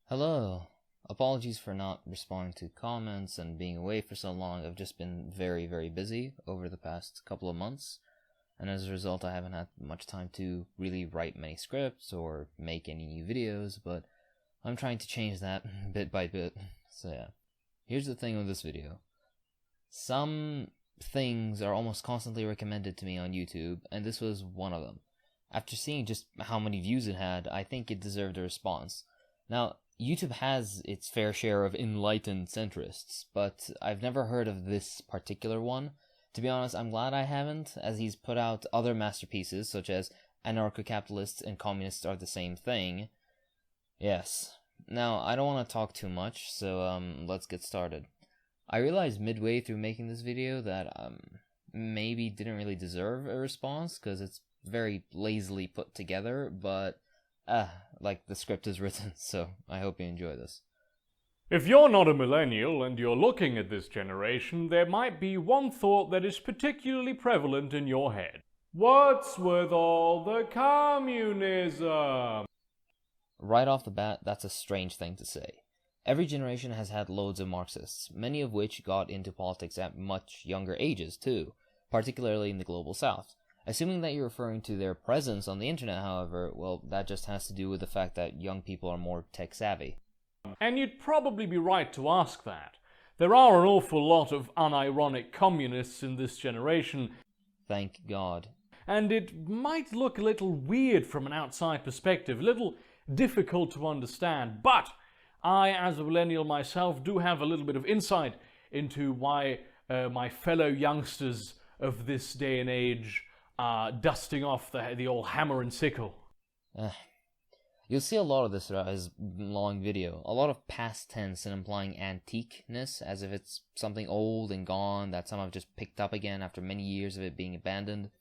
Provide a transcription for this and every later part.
Hello. Apologies for not responding to comments and being away for so long. I've just been very busy over the past couple of months, and as a result I haven't had much time to really write many scripts or make any new videos, but I'm trying to change that bit by bit. So yeah. Here's the thing with this video. Some things are almost constantly recommended to me on YouTube, and this was one of them. After seeing just how many views it had, I think it deserved a response. Now, YouTube has its fair share of enlightened centrists, but I've never heard of this particular one. To be honest, I'm glad I haven't, as he's put out other masterpieces, such as Anarcho-Capitalists and Communists Are the Same Thing. Yes. Now, I don't want to talk too much, so let's get started. I realized midway through making this video that maybe didn't really deserve a response, because it's very lazily put together, but like the script is written, so I hope you enjoy this. If you're not a millennial and you're looking at this generation, there might be one thought that is particularly prevalent in your head. What's with all the communism? Right off the bat, that's a strange thing to say. Every generation has had loads of Marxists, many of which got into politics at much younger ages too, particularly in the global south. Assuming that you're referring to their presence on the internet, however, well, that just has to do with the fact that young people are more tech-savvy. And you'd probably be right to ask that. There are an awful lot of unironic communists in this generation. Thank God. And it might look a little weird from an outside perspective, a little difficult to understand, but I, as a millennial myself, do have a little bit of insight into why my fellow youngsters of this day and age dusting off the old hammer and sickle. You'll see a lot of this throughout his long video. A lot of past tense and implying antiqueness, as if it's something old and gone that some have just picked up again after many years of it being abandoned.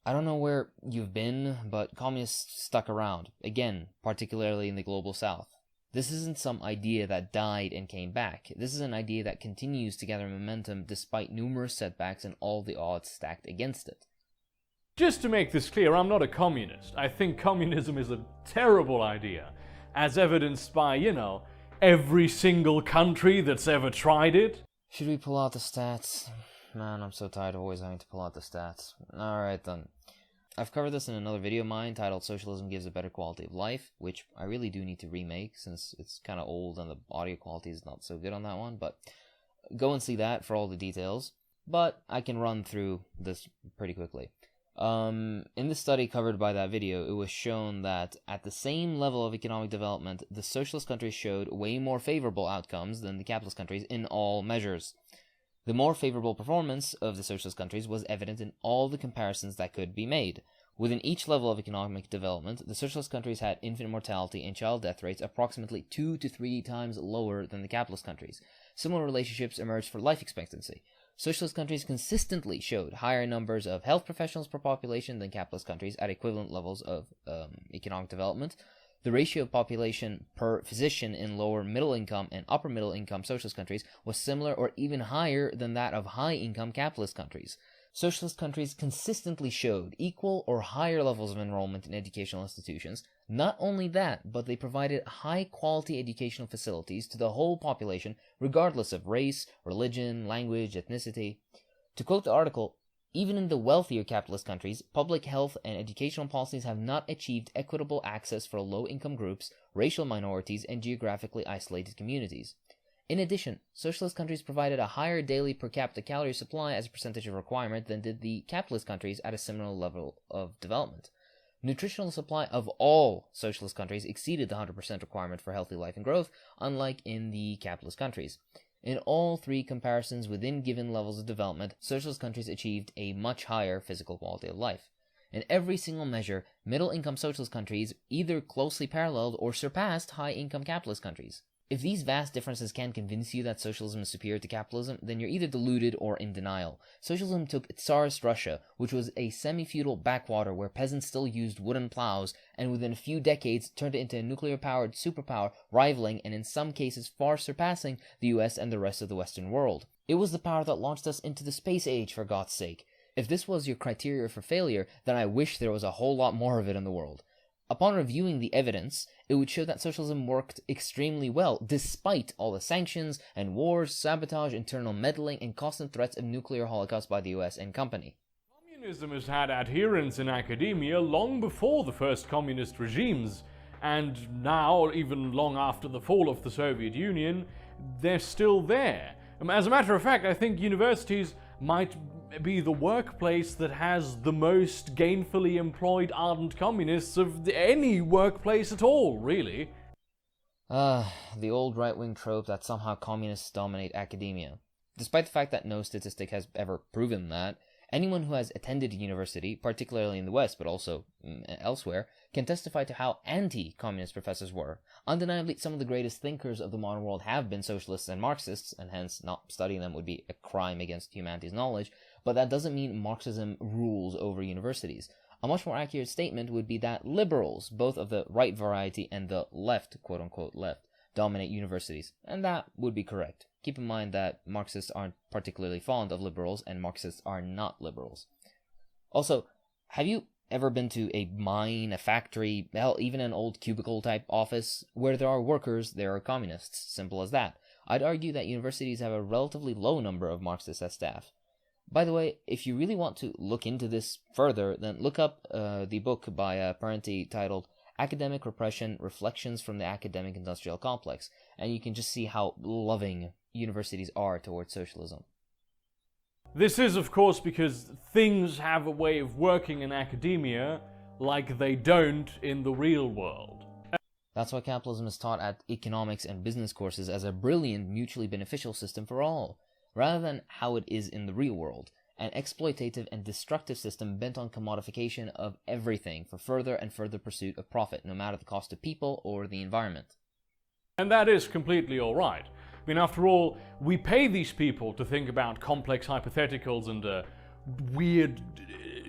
I don't know where you've been, but communists stuck around, again, particularly in the global south. This isn't some idea that died and came back. This is an idea that continues to gather momentum despite numerous setbacks and all the odds stacked against it. Just to make this clear, I'm not a communist. I think communism is a terrible idea, as evidenced by, every single country that's ever tried it. Should we pull out the stats? Man, I'm so tired of always having to pull out the stats. Alright then. I've covered this in another video of mine titled Socialism Gives a Better Quality of Life, which I really do need to remake since it's kind of old and the audio quality is not so good on that one, but go and see that for all the details. But I can run through this pretty quickly. In the study covered by that video, it was shown that at the same level of economic development, the socialist countries showed way more favorable outcomes than the capitalist countries in all measures. The more favorable performance of the socialist countries was evident in all the comparisons that could be made. Within each level of economic development, the socialist countries had infant mortality and child death rates approximately 2 to 3 times lower than the capitalist countries. Similar relationships emerged for life expectancy. Socialist countries consistently showed higher numbers of health professionals per population than capitalist countries at equivalent levels of economic development. The ratio of population per physician in lower middle income and upper middle income socialist countries was similar or even higher than that of high income capitalist countries. Socialist countries consistently showed equal or higher levels of enrollment in educational institutions. Not only that, but they provided high-quality educational facilities to the whole population, regardless of race, religion, language, ethnicity. To quote the article, even in the wealthier capitalist countries, public health and educational policies have not achieved equitable access for low-income groups, racial minorities, and geographically isolated communities. In addition, socialist countries provided a higher daily per capita calorie supply as a percentage of requirement than did the capitalist countries at a similar level of development. Nutritional supply of all socialist countries exceeded the 100% requirement for healthy life and growth, unlike in the capitalist countries. In all three comparisons within given levels of development, socialist countries achieved a much higher physical quality of life. In every single measure, middle-income socialist countries either closely paralleled or surpassed high-income capitalist countries. If these vast differences can convince you that socialism is superior to capitalism, then you're either deluded or in denial. Socialism took Tsarist Russia, which was a semi-feudal backwater where peasants still used wooden plows, and within a few decades turned it into a nuclear-powered superpower, rivaling and in some cases far surpassing the US and the rest of the Western world. It was the power that launched us into the space age, for God's sake. If this was your criteria for failure, then I wish there was a whole lot more of it in the world. Upon reviewing the evidence, it would show that socialism worked extremely well, despite all the sanctions and wars, sabotage, internal meddling, and constant threats of nuclear holocaust by the US and company. Communism has had adherents in academia long before the first communist regimes, and now, even long after the fall of the Soviet Union, they're still there. As a matter of fact, I think universities might be the workplace that has the most gainfully employed ardent communists of any workplace at all, really. The old right-wing trope that somehow communists dominate academia. Despite the fact that no statistic has ever proven that, anyone who has attended university, particularly in the West, but also elsewhere, can testify to how anti-communist professors were. Undeniably, some of the greatest thinkers of the modern world have been socialists and Marxists, and hence not studying them would be a crime against humanity's knowledge, but that doesn't mean Marxism rules over universities. A much more accurate statement would be that liberals, both of the right variety and the left, quote-unquote left, dominate universities, and that would be correct. Keep in mind that Marxists aren't particularly fond of liberals, and Marxists are not liberals. Also, have you ever been to a mine, a factory, hell, even an old cubicle-type office? Where there are workers, there are communists. Simple as that. I'd argue that universities have a relatively low number of Marxists as staff. By the way, if you really want to look into this further, then look up the book by Parenti titled Academic Repression, Reflections from the Academic Industrial Complex, and you can just see how loving universities are towards socialism. This is, of course, because things have a way of working in academia like they don't in the real world. That's why capitalism is taught at economics and business courses as a brilliant, mutually beneficial system for all, rather than how it is in the real world, an exploitative and destructive system bent on commodification of everything for further and further pursuit of profit, no matter the cost to people or the environment. And that is completely alright. I mean, after all, we pay these people to think about complex hypotheticals and weird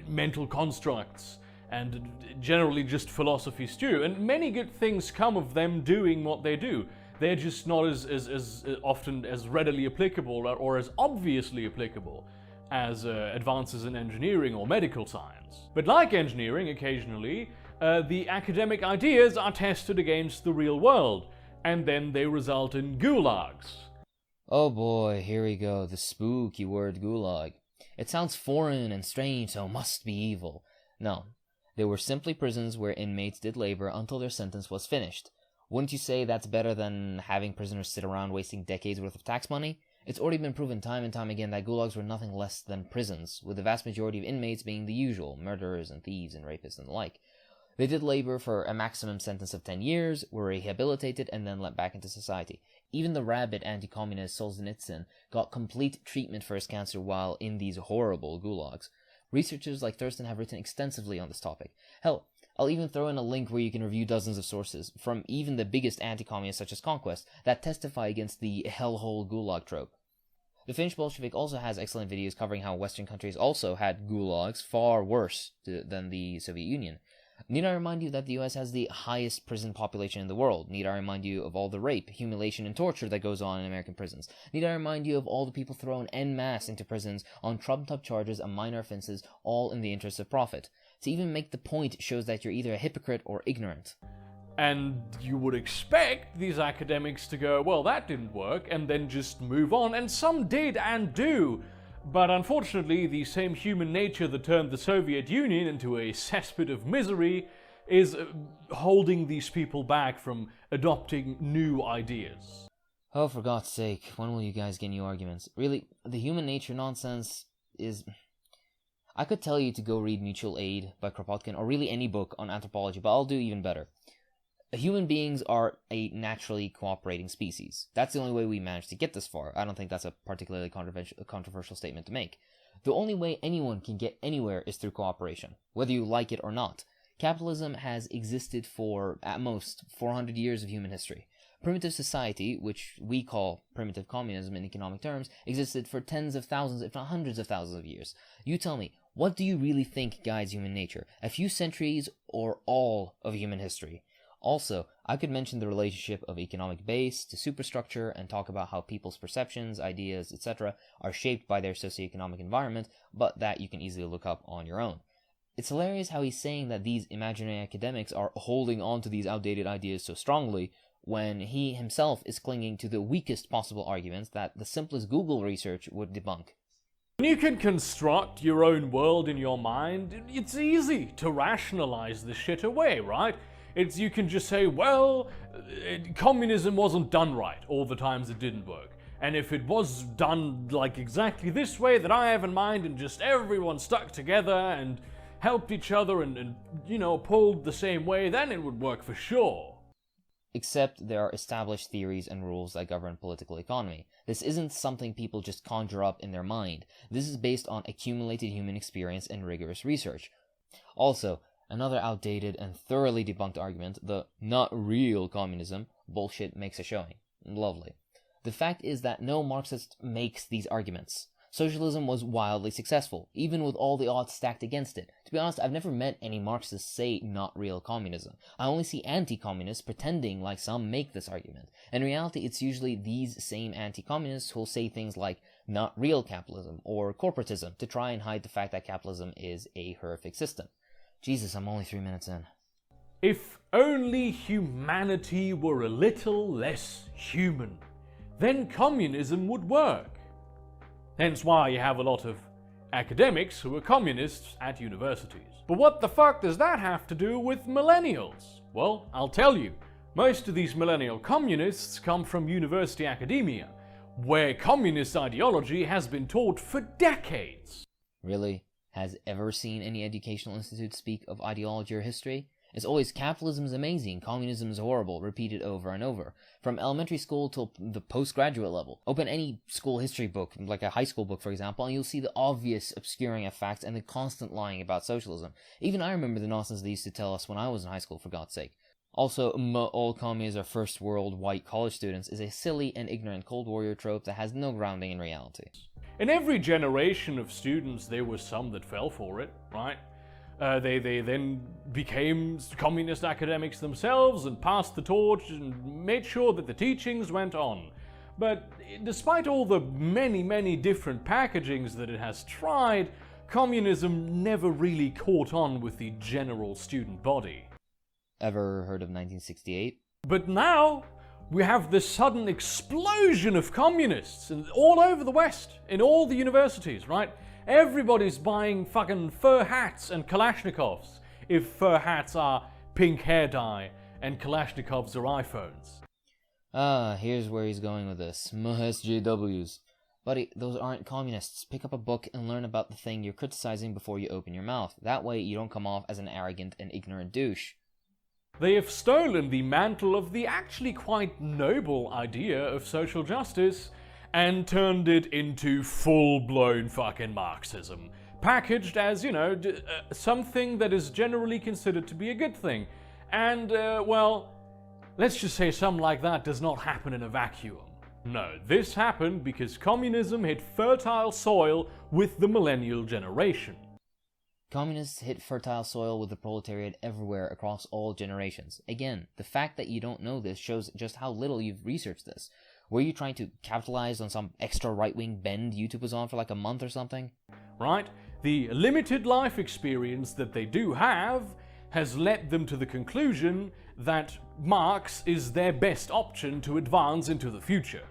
mental constructs, and generally just philosophy stew, and many good things come of them doing what they do. They're just not as often as readily applicable or as obviously applicable as advances in engineering or medical science. But like engineering, occasionally, the academic ideas are tested against the real world, and then they result in gulags. Oh boy, here we go, the spooky word gulag. It sounds foreign and strange, so must be evil. No, they were simply prisons where inmates did labor until their sentence was finished. Wouldn't you say that's better than having prisoners sit around wasting decades worth of tax money? It's already been proven time and time again that gulags were nothing less than prisons, with the vast majority of inmates being the usual, murderers and thieves and rapists and the like. They did labor for a maximum sentence of 10 years, were rehabilitated, and then let back into society. Even the rabid anti-communist Solzhenitsyn got complete treatment for his cancer while in these horrible gulags. Researchers like Thurston have written extensively on this topic. Hell, I'll even throw in a link where you can review dozens of sources, from even the biggest anti-communists such as Conquest, that testify against the hellhole gulag trope. The Finnish Bolshevik also has excellent videos covering how Western countries also had gulags far worse than the Soviet Union. Need I remind you that the US has the highest prison population in the world? Need I remind you of all the rape, humiliation, and torture that goes on in American prisons? Need I remind you of all the people thrown en masse into prisons on trumped-up charges and minor offenses, all in the interest of profit? To even make the point shows that you're either a hypocrite or ignorant. And you would expect these academics to go, well, that didn't work, and then just move on, and some did and do. But unfortunately, the same human nature that turned the Soviet Union into a cesspit of misery is holding these people back from adopting new ideas. Oh, for God's sake, when will you guys get new arguments? Really, the human nature nonsense is... I could tell you to go read Mutual Aid by Kropotkin, or really any book on anthropology, but I'll do even better. Human beings are a naturally cooperating species. That's the only way we managed to get this far. I don't think that's a particularly controversial statement to make. The only way anyone can get anywhere is through cooperation, whether you like it or not. Capitalism has existed for, at most, 400 years of human history. Primitive society, which we call primitive communism in economic terms, existed for tens of thousands, if not hundreds of thousands of years. You tell me, what do you really think guides human nature? A few centuries or all of human history? Also, I could mention the relationship of economic base to superstructure and talk about how people's perceptions, ideas, etc. are shaped by their socioeconomic environment, but that you can easily look up on your own. It's hilarious how he's saying that these imaginary academics are holding on to these outdated ideas so strongly, when he himself is clinging to the weakest possible arguments that the simplest Google research would debunk. When you can construct your own world in your mind, it's easy to rationalize this shit away, right? You can just say, well, communism wasn't done right all the times it didn't work. And if it was done like exactly this way that I have in mind, and just everyone stuck together and helped each other and pulled the same way, then it would work for sure. Except there are established theories and rules that govern political economy. This isn't something people just conjure up in their mind. This is based on accumulated human experience and rigorous research. Also, another outdated and thoroughly debunked argument, the not real communism bullshit, makes a showing. Lovely. The fact is that no Marxist makes these arguments. Socialism was wildly successful, even with all the odds stacked against it. To be honest, I've never met any Marxists say not real communism. I only see anti-communists pretending like some make this argument. In reality, it's usually these same anti-communists who'll say things like not real capitalism or corporatism to try and hide the fact that capitalism is a horrific system. Jesus, I'm only 3 minutes in. If only humanity were a little less human, then communism would work. Hence why you have a lot of academics who are communists at universities. But what the fuck does that have to do with millennials? Well, I'll tell you. Most of these millennial communists come from university academia, where communist ideology has been taught for decades. Really? Has ever seen any educational institute speak of ideology or history? It's always capitalism is amazing, communism is horrible, repeated over and over. From elementary school till the postgraduate level. Open any school history book, like a high school book for example, and you'll see the obvious obscuring of facts and the constant lying about socialism. Even I remember the nonsense they used to tell us when I was in high school, for God's sake. Also, all commies are first world white college students is a silly and ignorant Cold Warrior trope that has no grounding in reality. In every generation of students, there were some that fell for it, right? They then became communist academics themselves and passed the torch and made sure that the teachings went on. But despite all the many different packagings that it has tried, communism never really caught on with the general student body. Ever heard of 1968? But now, we have this sudden explosion of communists all over the West, in all the universities, right? Everybody's buying fucking fur hats and Kalashnikovs, if fur hats are pink hair dye and Kalashnikovs are iPhones. Here's where he's going with this. SJWs. Buddy, those aren't communists. Pick up a book and learn about the thing you're criticizing before you open your mouth. That way you don't come off as an arrogant and ignorant douche. They have stolen the mantle of the actually quite noble idea of social justice and turned it into full-blown fucking Marxism, packaged as, something that is generally considered to be a good thing. And, let's just say something like that does not happen in a vacuum. No, this happened because communism hit fertile soil with the millennial generation. Communists hit fertile soil with the proletariat everywhere across all generations. Again, the fact that you don't know this shows just how little you've researched this. Were you trying to capitalize on some extra right-wing bend YouTube was on for like a month or something? Right? The limited life experience that they do have has led them to the conclusion that Marx is their best option to advance into the future.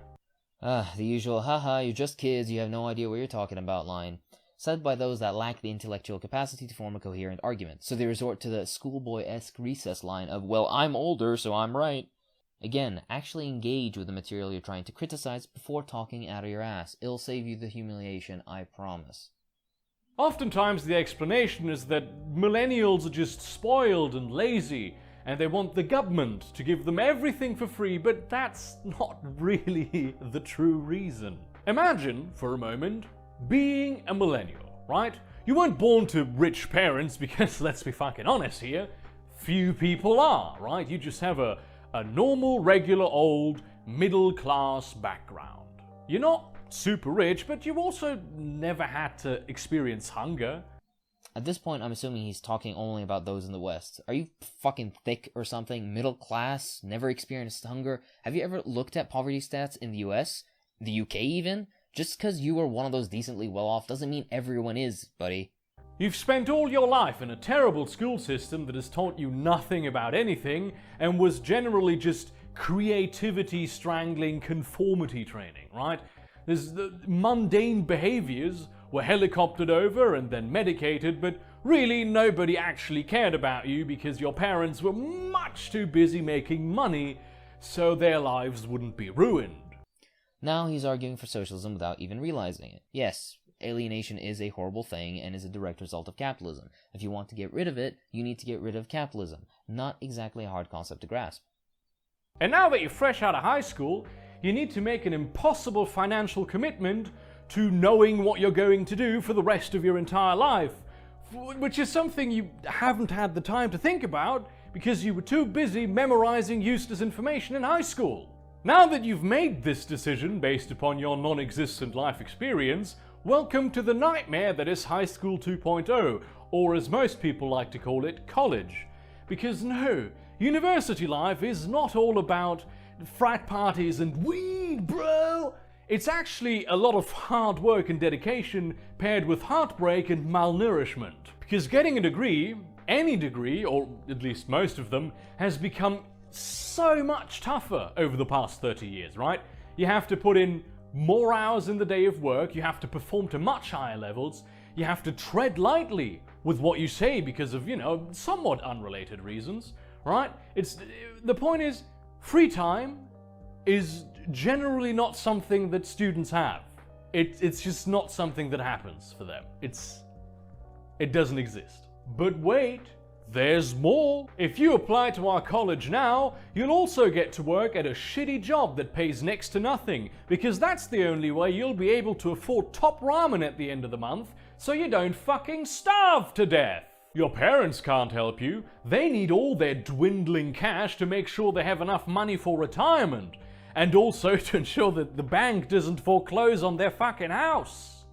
The usual, haha, you're just kids, you have no idea what you're talking about line. Said by those that lack the intellectual capacity to form a coherent argument. So they resort to the schoolboy-esque recess line of, well, I'm older, so I'm right. Again, actually engage with the material you're trying to criticize before talking out of your ass. It'll save you the humiliation, I promise. Oftentimes the explanation is that millennials are just spoiled and lazy, and they want the government to give them everything for free, but that's not really the true reason. Imagine, for a moment, being a millennial, right? You weren't born to rich parents because, let's be fucking honest here, few people are, right? You just have a normal, regular, old, middle-class background. You're not super rich, but you also never had to experience hunger. At this point, I'm assuming he's talking only about those in the West. Are you fucking thick or something? Middle class? Never experienced hunger? Have you ever looked at poverty stats in the US? The UK even? Just because you were one of those decently well-off doesn't mean everyone is, buddy. You've spent all your life in a terrible school system that has taught you nothing about anything and was generally just creativity strangling conformity training, right? There's the mundane behaviors were helicoptered over and then medicated, but really nobody actually cared about you because your parents were much too busy making money so their lives wouldn't be ruined. Now he's arguing for socialism without even realizing it. Yes, alienation is a horrible thing and is a direct result of capitalism. If you want to get rid of it, you need to get rid of capitalism. Not exactly a hard concept to grasp. And now that you're fresh out of high school, you need to make an impossible financial commitment to knowing what you're going to do for the rest of your entire life, which is something you haven't had the time to think about because you were too busy memorizing useless information in high school. Now that you've made this decision based upon your non-existent life experience, welcome to the nightmare that is High School 2.0, or as most people like to call it, college. Because no, university life is not all about frat parties and weed, bro! It's actually a lot of hard work and dedication paired with heartbreak and malnourishment. Because getting a degree, any degree, or at least most of them, has become so much tougher over the past 30 years, right? You have to put in more hours in the day of work, you have to perform to much higher levels, you have to tread lightly with what you say because of, somewhat unrelated reasons, right? The point is, free time is generally not something that students have. It's just not something that happens for them. It doesn't exist. But wait, there's more. If you apply to our college now, you'll also get to work at a shitty job that pays next to nothing, because that's the only way you'll be able to afford top ramen at the end of the month, so you don't fucking starve to death. Your parents can't help you. They need all their dwindling cash to make sure they have enough money for retirement, and also to ensure that the bank doesn't foreclose on their fucking house.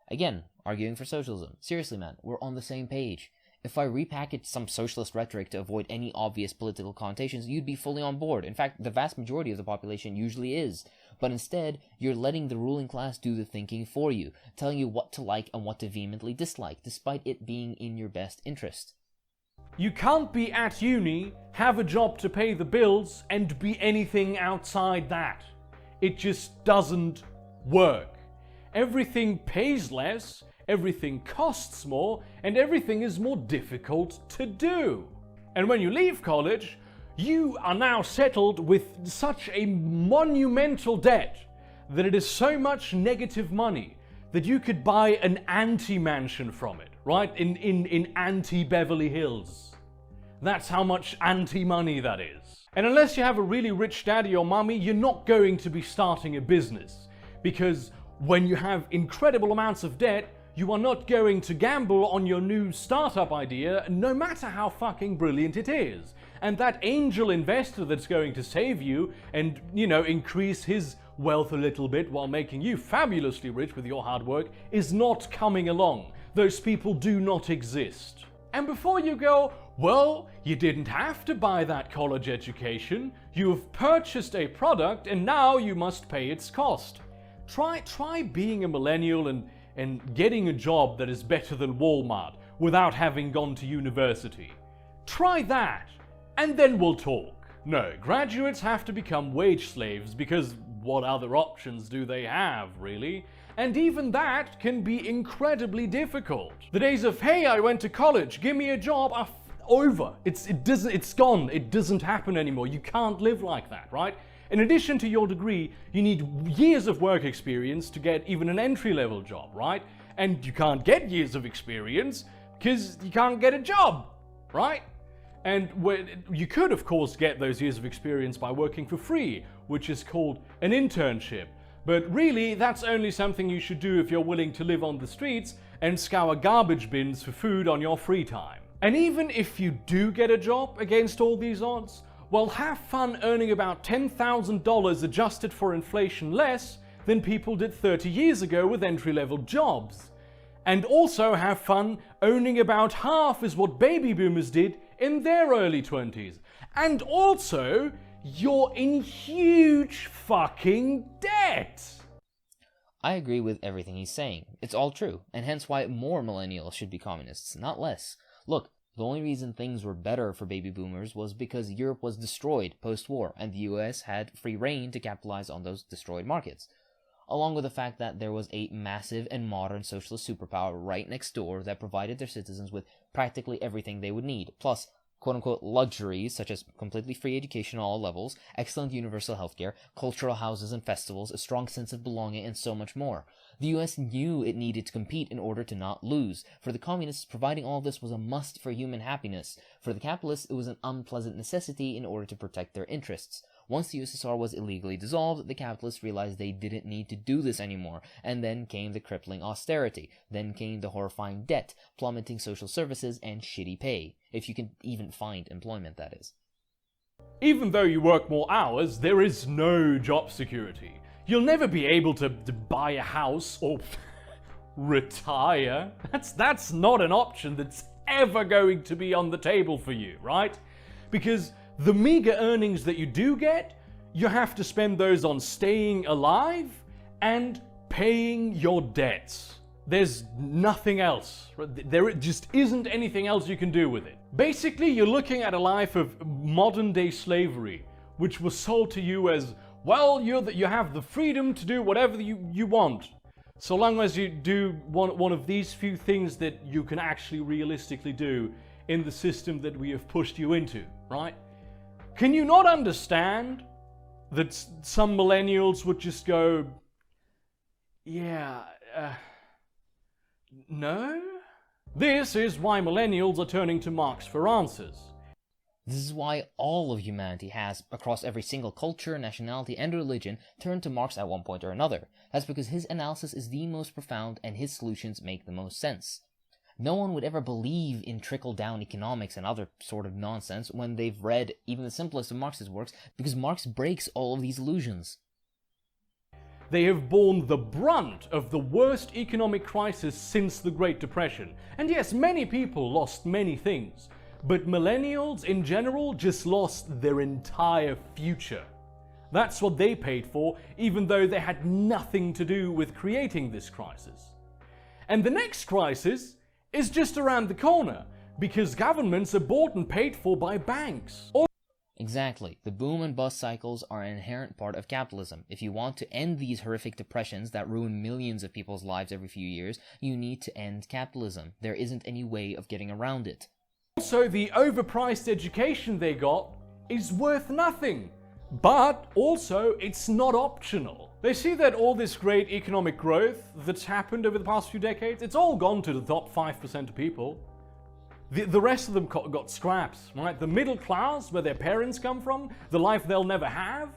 Again, arguing for socialism. Seriously, man, we're on the same page. If I repackaged some socialist rhetoric to avoid any obvious political connotations, you'd be fully on board. In fact, the vast majority of the population usually is. But instead, you're letting the ruling class do the thinking for you, telling you what to like and what to vehemently dislike, despite it being in your best interest. You can't be at uni, have a job to pay the bills, and be anything outside that. It just doesn't work. Everything pays less, everything costs more, and everything is more difficult to do. And when you leave college, you are now settled with such a monumental debt that it is so much negative money that you could buy an anti-mansion from it, right? In anti-Beverly Hills. That's how much anti-money that is. And unless you have a really rich daddy or mummy, you're not going to be starting a business. Because when you have incredible amounts of debt, you are not going to gamble on your new startup idea, no matter how fucking brilliant it is. And that angel investor that's going to save you and, increase his wealth a little bit while making you fabulously rich with your hard work is not coming along. Those people do not exist. And before you go, well, you didn't have to buy that college education. You have purchased a product and now you must pay its cost. Try being a millennial and getting a job that is better than Walmart without having gone to university. Try that, and then we'll talk. No, graduates have to become wage slaves because what other options do they have, really? And even that can be incredibly difficult. The days of, hey, I went to college, give me a job, are over. It's gone. It doesn't happen anymore. You can't live like that, right? In addition to your degree, you need years of work experience to get even an entry-level job, right? And you can't get years of experience because you can't get a job, right? And you could, of course, get those years of experience by working for free, which is called an internship. But really, that's only something you should do if you're willing to live on the streets and scour garbage bins for food on your free time. And even if you do get a job against all these odds, well, have fun earning about $10,000 adjusted for inflation less than people did 30 years ago with entry-level jobs. And also have fun owning about half as what baby boomers did in their early 20s. And also, you're in huge fucking debt! I agree with everything he's saying. It's all true, and hence why more millennials should be communists, not less. Look, the only reason things were better for baby boomers was because Europe was destroyed post-war, and the US had free reign to capitalize on those destroyed markets. Along with the fact that there was a massive and modern socialist superpower right next door that provided their citizens with practically everything they would need, plus quote-unquote luxuries such as completely free education at all levels, excellent universal healthcare, cultural houses and festivals, a strong sense of belonging, and so much more. The US knew it needed to compete in order to not lose. For the communists, providing all this was a must for human happiness. For the capitalists, it was an unpleasant necessity in order to protect their interests. Once the USSR was illegally dissolved, the capitalists realized they didn't need to do this anymore, and then came the crippling austerity, then came the horrifying debt, plummeting social services, and shitty pay. If you can even find employment, that is. Even though you work more hours, there is no job security. You'll never be able to buy a house or retire. That's not an option that's ever going to be on the table for you, right? Because the meager earnings that you do get, you have to spend those on staying alive and paying your debts. There's nothing else. There just isn't anything else you can do with it. Basically, you're looking at a life of modern-day slavery, which was sold to you as, well, you have the freedom to do whatever you want, so long as you do one of these few things that you can actually realistically do in the system that we have pushed you into, right? Can you not understand that some millennials would just go, yeah, no? This is why millennials are turning to Marx for answers. This is why all of humanity has, across every single culture, nationality, and religion, turned to Marx at one point or another. That's because his analysis is the most profound and his solutions make the most sense. No one would ever believe in trickle-down economics and other sort of nonsense when they've read even the simplest of Marx's works, because Marx breaks all of these illusions. They have borne the brunt of the worst economic crisis since the Great Depression. And yes, many people lost many things, but millennials in general just lost their entire future. That's what they paid for, even though they had nothing to do with creating this crisis. And the next crisis is just around the corner, because governments are bought and paid for by banks. Exactly. The boom and bust cycles are an inherent part of capitalism. If you want to end these horrific depressions that ruin millions of people's lives every few years, you need to end capitalism. There isn't any way of getting around it. Also, the overpriced education they got is worth nothing. But also, it's not optional. They see that all this great economic growth that's happened over the past few decades, it's all gone to the top 5% of people. The rest of them got scraps, right? The middle class, where their parents come from, the life they'll never have,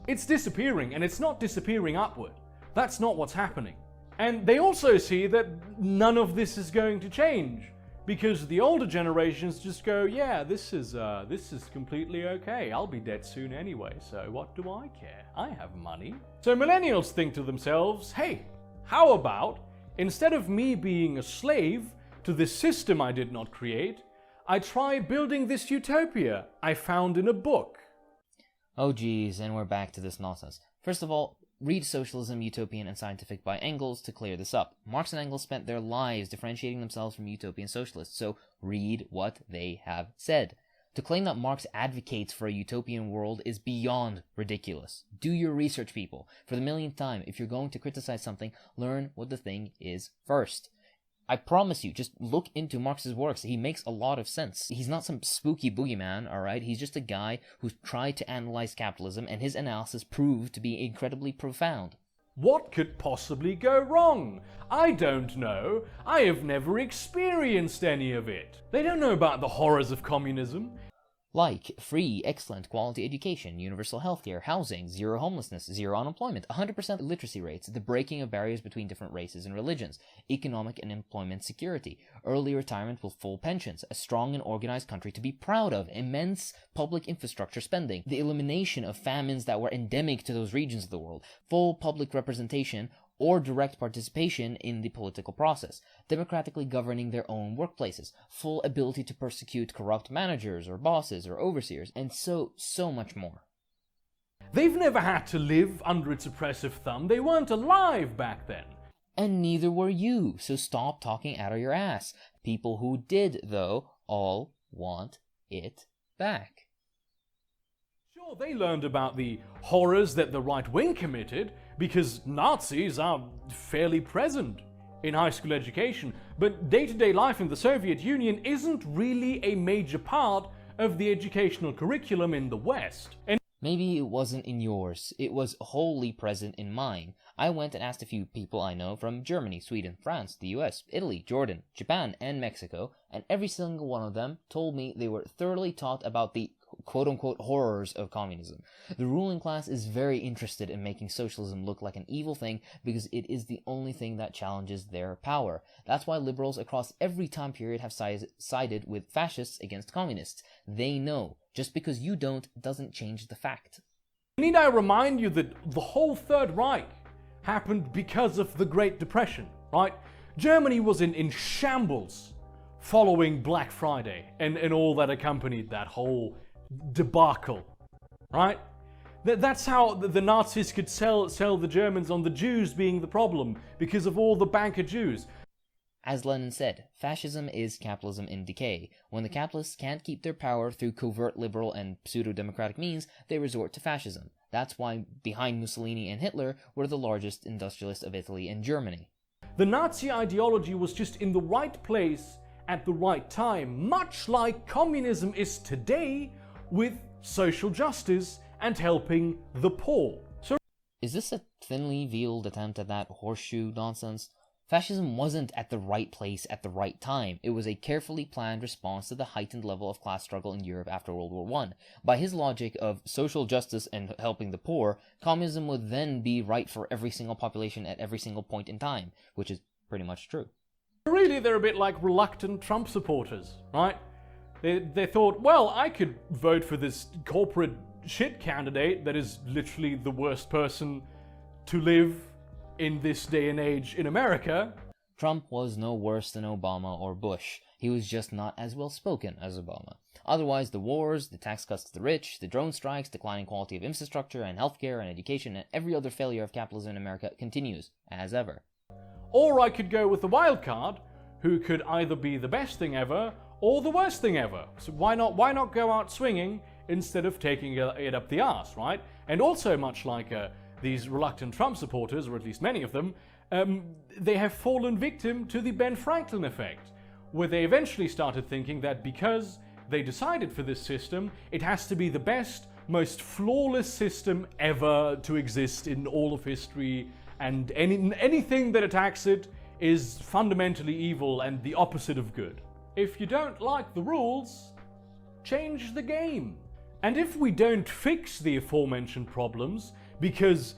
it's disappearing, and it's not disappearing upward. That's not what's happening. And they also see that none of this is going to change, because the older generations just go, yeah, this is completely okay. I'll be dead soon anyway, so what do I care? I have money. So millennials think to themselves, hey, how about, instead of me being a slave to this system I did not create, I try building this utopia I found in a book. Oh geez, and we're back to this nonsense. First of all, read Socialism, Utopian, and Scientific by Engels to clear this up. Marx and Engels spent their lives differentiating themselves from utopian socialists, so read what they have said. To claim that Marx advocates for a utopian world is beyond ridiculous. Do your research, people. For the millionth time, if you're going to criticize something, learn what the thing is first. I promise you, just look into Marx's works. He makes a lot of sense. He's not some spooky boogeyman, alright? He's just a guy who tried to analyze capitalism, and his analysis proved to be incredibly profound. What could possibly go wrong? I don't know. I have never experienced any of it. They don't know about the horrors of communism. Like free, excellent quality education, universal healthcare, housing, zero homelessness, zero unemployment, 100% literacy rates, the breaking of barriers between different races and religions, economic and employment security, early retirement with full pensions, a strong and organized country to be proud of, immense public infrastructure spending, the elimination of famines that were endemic to those regions of the world, full public representation or direct participation in the political process, democratically governing their own workplaces, full ability to persecute corrupt managers or bosses or overseers, and so much more. They've never had to live under its oppressive thumb. They weren't alive back then. And neither were you, so stop talking out of your ass. People who did, though, all want it back. Sure, they learned about the horrors that the right wing committed because Nazis are fairly present in high school education, but day-to-day life in the Soviet Union isn't really a major part of the educational curriculum in the West. And maybe it wasn't in yours. It was wholly present in mine. I went and asked a few people I know from Germany, Sweden, France, the US, Italy, Jordan, Japan, and Mexico, and every single one of them told me they were thoroughly taught about the quote-unquote horrors of communism. The ruling class is very interested in making socialism look like an evil thing because it is the only thing that challenges their power. That's why liberals across every time period have sided with fascists against communists. They know. Just because you don't doesn't change the fact. Need I remind you that the whole Third Reich happened because of the Great Depression, right? Germany was in shambles following Black Friday and all that accompanied that whole debacle, right? That's how the Nazis could sell the Germans on the Jews being the problem because of all the banker Jews. As Lenin said, fascism is capitalism in decay. When the capitalists can't keep their power through covert liberal and pseudo-democratic means, they resort to fascism. That's why behind Mussolini and Hitler were the largest industrialists of Italy and Germany. The Nazi ideology was just in the right place at the right time, much like communism is today with social justice and helping the poor. So, is this a thinly veiled attempt at that horseshoe nonsense? Fascism wasn't at the right place at the right time. It was a carefully planned response to the heightened level of class struggle in Europe after World War I. By his logic of social justice and helping the poor, communism would then be right for every single population at every single point in time, which is pretty much true. Really, they're a bit like reluctant Trump supporters, right? They thought, well, I could vote for this corporate shit candidate that is literally the worst person to live in this day and age in America. Trump was no worse than Obama or Bush. He was just not as well spoken as Obama. Otherwise, the wars, the tax cuts to the rich, the drone strikes, declining quality of infrastructure and healthcare and education, and every other failure of capitalism in America continues, as ever. Or I could go with the wild card, who could either be the best thing ever or the worst thing ever. So why not go out swinging instead of taking it up the arse, right? And also, much like these reluctant Trump supporters, or at least many of them, they have fallen victim to the Ben Franklin effect, where they eventually started thinking that because they decided for this system, it has to be the best, most flawless system ever to exist in all of history, and anything that attacks it is fundamentally evil and the opposite of good. If you don't like the rules, change the game. And if we don't fix the aforementioned problems, because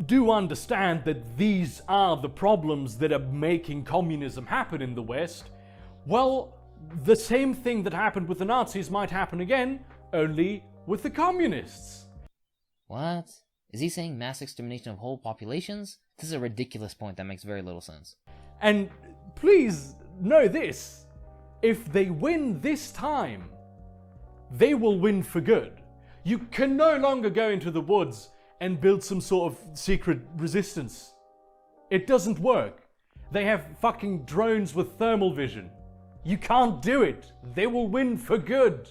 do understand that these are the problems that are making communism happen in the West, well, the same thing that happened with the Nazis might happen again, only with the communists. What? Is he saying mass extermination of whole populations? This is a ridiculous point that makes very little sense. And please know this, if they win this time, they will win for good. You can no longer go into the woods and build some sort of secret resistance. It doesn't work. They have fucking drones with thermal vision. You can't do it. They will win for good.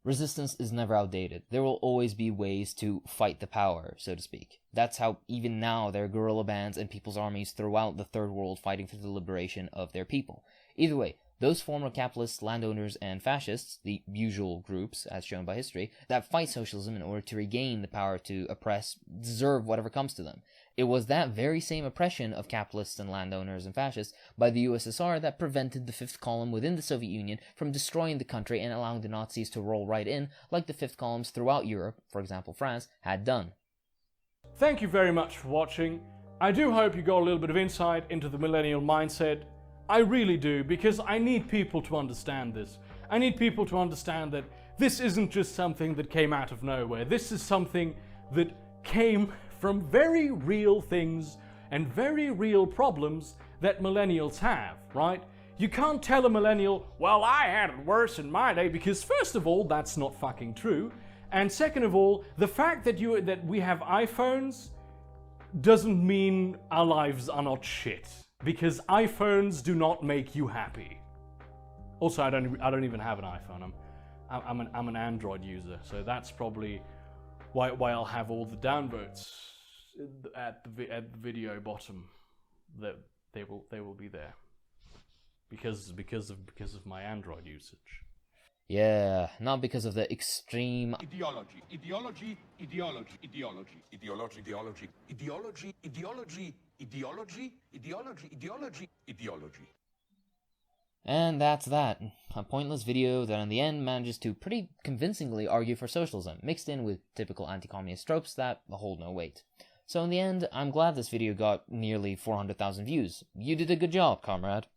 Resistance is never outdated. There will always be ways to fight the power, so to speak. That's how even now there are guerrilla bands and people's armies throughout the Third World fighting for the liberation of their people. Either way, those former capitalists, landowners, and fascists, the usual groups, as shown by history, that fight socialism in order to regain the power to oppress, deserve whatever comes to them. It was that very same oppression of capitalists and landowners and fascists by the USSR that prevented the fifth column within the Soviet Union from destroying the country and allowing the Nazis to roll right in, like the fifth columns throughout Europe, for example France, had done. Thank you very much for watching. I do hope you got a little bit of insight into the millennial mindset. I really do, because I need people to understand this. I need people to understand that this isn't just something that came out of nowhere. This is something that came from very real things and very real problems that millennials have, right? You can't tell a millennial, well, I had it worse in my day, because first of all, that's not fucking true. And second of all, the fact that we have iPhones doesn't mean our lives are not shit, because iPhones do not make you happy. Also, I don't even have an iPhone. I'm an Android user, so that's probably why I'll have all the downvotes at the video bottom. That they will be there because of my Android usage. Yeah, not because of the extreme Ideology, ideology, ideology, ideology, ideology, ideology, ideology, ideology, ideology, ideology, ideology, ideology. And that's that. A pointless video that in the end manages to pretty convincingly argue for socialism, mixed in with typical anti-communist tropes that hold no weight. So in the end, I'm glad this video got nearly 400,000 views. You did a good job, comrade.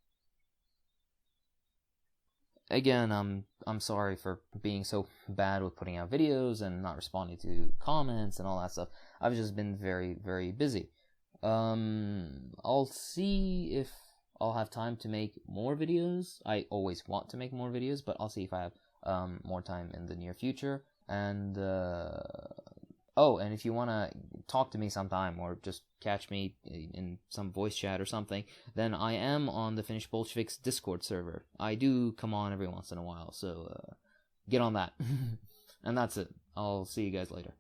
Again, I'm sorry for being so bad with putting out videos and not responding to comments and all that stuff. I've just been very, very busy. I'll see if I'll have time to make more videos. I always want to make more videos, but I'll see if I have more time in the near future. And oh, and if you want to talk to me sometime or just catch me in some voice chat or something, then I am on the Finnish Bolsheviks Discord server. I do come on every once in a while, so get on that. And that's it. I'll see you guys later.